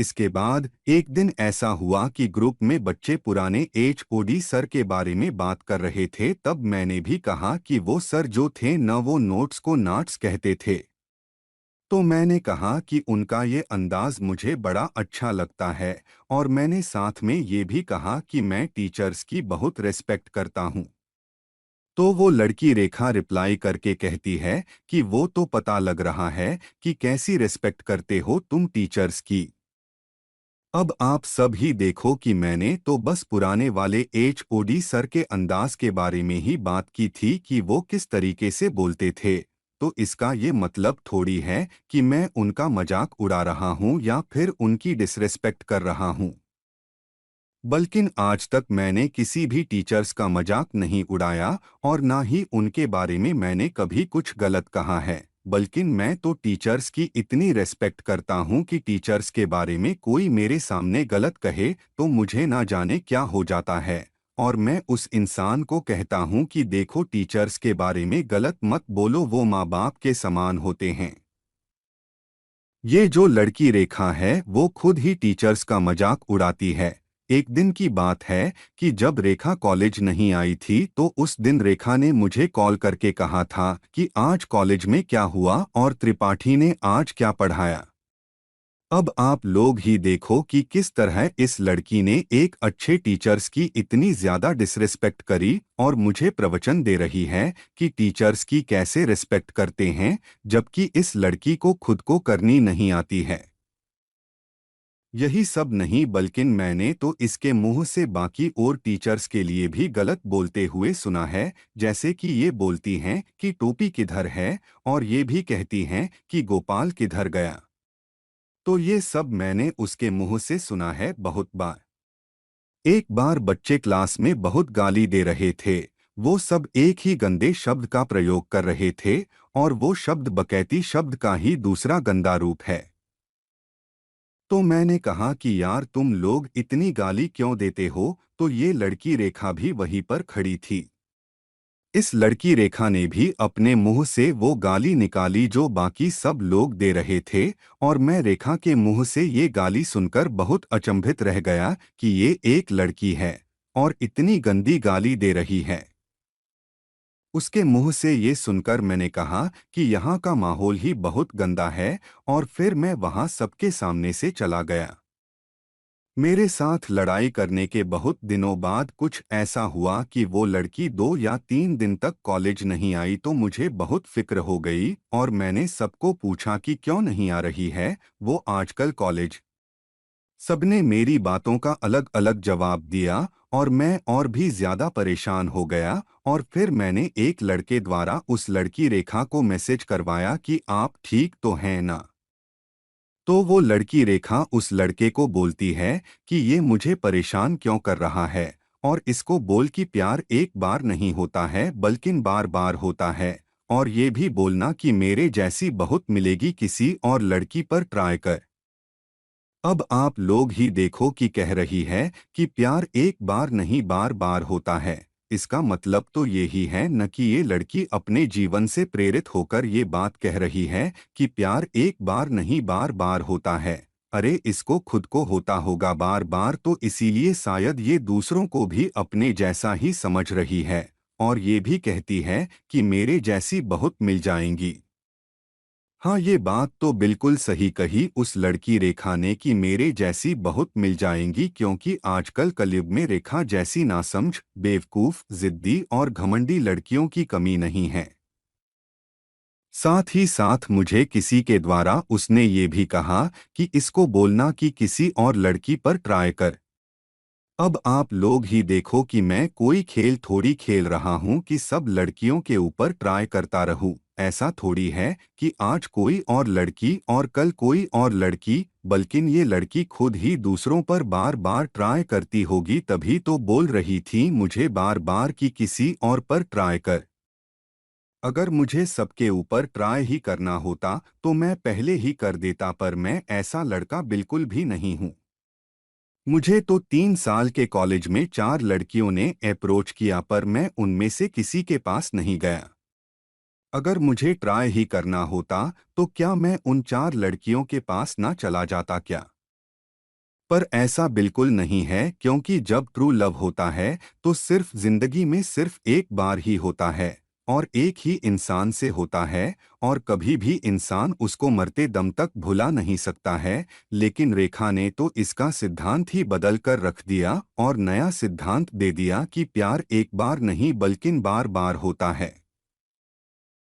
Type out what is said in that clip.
इसके बाद एक दिन ऐसा हुआ कि ग्रुप में बच्चे पुराने एचओडी सर के बारे में बात कर रहे थे। तब मैंने भी कहा कि वो सर जो थे न वो नोट्स को नाट्स कहते थे। तो मैंने कहा कि उनका ये अंदाज मुझे बड़ा अच्छा लगता है और मैंने साथ में ये भी कहा कि मैं टीचर्स की बहुत रिस्पेक्ट करता हूँ। तो वो लड़की रेखा रिप्लाई करके कहती है कि वो तो पता लग रहा है कि कैसी रिस्पेक्ट करते हो तुम टीचर्स की। अब आप सब ही देखो कि मैंने तो बस पुराने वाले एचओडी सर के अंदाज के बारे में ही बात की थी कि वो किस तरीके से बोलते थे। तो इसका ये मतलब थोड़ी है कि मैं उनका मजाक उड़ा रहा हूँ या फिर उनकी डिसरिस्पेक्ट कर रहा हूँ। बल्कि आज तक मैंने किसी भी टीचर्स का मजाक नहीं उड़ाया और ना ही उनके बारे में मैंने कभी कुछ गलत कहा है। बल्कि मैं तो टीचर्स की इतनी रेस्पेक्ट करता हूँ कि टीचर्स के बारे में कोई मेरे सामने गलत कहे तो मुझे ना जाने क्या हो जाता है। और मैं उस इंसान को कहता हूँ कि देखो टीचर्स के बारे में गलत मत बोलो, वो माँ बाप के समान होते हैं। ये जो लड़की रेखा है वो खुद ही टीचर्स का मजाक उड़ाती है। एक दिन की बात है कि जब रेखा कॉलेज नहीं आई थी तो उस दिन रेखा ने मुझे कॉल करके कहा था कि आज कॉलेज में क्या हुआ और त्रिपाठी ने आज क्या पढ़ाया। अब आप लोग ही देखो कि किस तरह इस लड़की ने एक अच्छे टीचर्स की इतनी ज्यादा डिसरिस्पेक्ट करी और मुझे प्रवचन दे रही है कि टीचर्स की कैसे रिस्पेक्ट करते हैं, जबकि इस लड़की को खुद को करनी नहीं आती है। यही सब नहीं बल्कि मैंने तो इसके मुंह से बाकी और टीचर्स के लिए भी गलत बोलते हुए सुना है। जैसे कि ये बोलती हैं कि टोपी किधर है और ये भी कहती हैं कि गोपाल किधर गया। तो ये सब मैंने उसके मुंह से सुना है बहुत बार। एक बार बच्चे क्लास में बहुत गाली दे रहे थे। वो सब एक ही गंदे शब्द का प्रयोग कर रहे थे और वो शब्द बकैती शब्द का ही दूसरा गंदा रूप है। तो मैंने कहा कि यार तुम लोग इतनी गाली क्यों देते हो। तो ये लड़की रेखा भी वहीं पर खड़ी थी। इस लड़की रेखा ने भी अपने मुंह से वो गाली निकाली जो बाकी सब लोग दे रहे थे। और मैं रेखा के मुंह से ये गाली सुनकर बहुत अचंभित रह गया कि ये एक लड़की है और इतनी गंदी गाली दे रही है। उसके मुंह से ये सुनकर मैंने कहा कि यहाँ का माहौल ही बहुत गंदा है और फिर मैं वहाँ सबके सामने से चला गया। मेरे साथ लड़ाई करने के बहुत दिनों बाद कुछ ऐसा हुआ कि वो लड़की 2 या 3 दिन तक कॉलेज नहीं आई। तो मुझे बहुत फिक्र हो गई और मैंने सबको पूछा कि क्यों नहीं आ रही है वो आजकल कॉलेज। सबने मेरी बातों का अलग अलग जवाब दिया और मैं और भी ज्यादा परेशान हो गया। और फिर मैंने एक लड़के द्वारा उस लड़की रेखा को मैसेज करवाया कि आप ठीक तो हैं ना। तो वो लड़की रेखा उस लड़के को बोलती है कि ये मुझे परेशान क्यों कर रहा है और इसको बोल कि प्यार एक बार नहीं होता है बल्कि बार बार होता है। और ये भी बोलना कि मेरे जैसी बहुत मिलेगी किसी और लड़की पर ट्राई कर। अब आप लोग ही देखो कि कह रही है कि प्यार एक बार नहीं बार बार होता है। इसका मतलब तो यही है न कि ये लड़की अपने जीवन से प्रेरित होकर ये बात कह रही है कि प्यार एक बार नहीं बार बार होता है। अरे इसको खुद को होता होगा बार बार, तो इसीलिए शायद ये दूसरों को भी अपने जैसा ही समझ रही है। और ये भी कहती है कि मेरे जैसी बहुत मिल जाएंगी। हाँ, ये बात तो बिल्कुल सही कही उस लड़की रेखा ने कि मेरे जैसी बहुत मिल जाएंगी, क्योंकि आजकल कलयुग में रेखा जैसी नासमझ, बेवकूफ, जिद्दी और घमंडी लड़कियों की कमी नहीं है। साथ ही साथ मुझे किसी के द्वारा उसने ये भी कहा कि इसको बोलना कि किसी और लड़की पर ट्राई कर। अब आप लोग ही देखो कि मैं कोई खेल थोड़ी खेल रहा हूँ कि सब लड़कियों के ऊपर ट्राई करता रहूँ। ऐसा थोड़ी है कि आज कोई और लड़की और कल कोई और लड़की, बल्कि ये लड़की खुद ही दूसरों पर बार बार ट्राई करती होगी, तभी तो बोल रही थी मुझे बार बार कि किसी और पर ट्राई कर। अगर मुझे सबके ऊपर ट्राई ही करना होता तो मैं पहले ही कर देता, पर मैं ऐसा लड़का बिल्कुल भी नहीं हूँ। मुझे तो 3 साल के कॉलेज में 4 लड़कियों ने अप्रोच किया, पर मैं उनमें से किसी के पास नहीं गया। अगर मुझे ट्राई ही करना होता तो क्या मैं उन 4 लड़कियों के पास ना चला जाता क्या? पर ऐसा बिल्कुल नहीं है, क्योंकि जब ट्रू लव होता है तो सिर्फ जिंदगी में सिर्फ एक बार ही होता है और एक ही इंसान से होता है और कभी भी इंसान उसको मरते दम तक भुला नहीं सकता है। लेकिन रेखा ने तो इसका सिद्धांत ही बदल कर रख दिया और नया सिद्धांत दे दिया कि प्यार एक बार नहीं बल्कि बार बार होता है।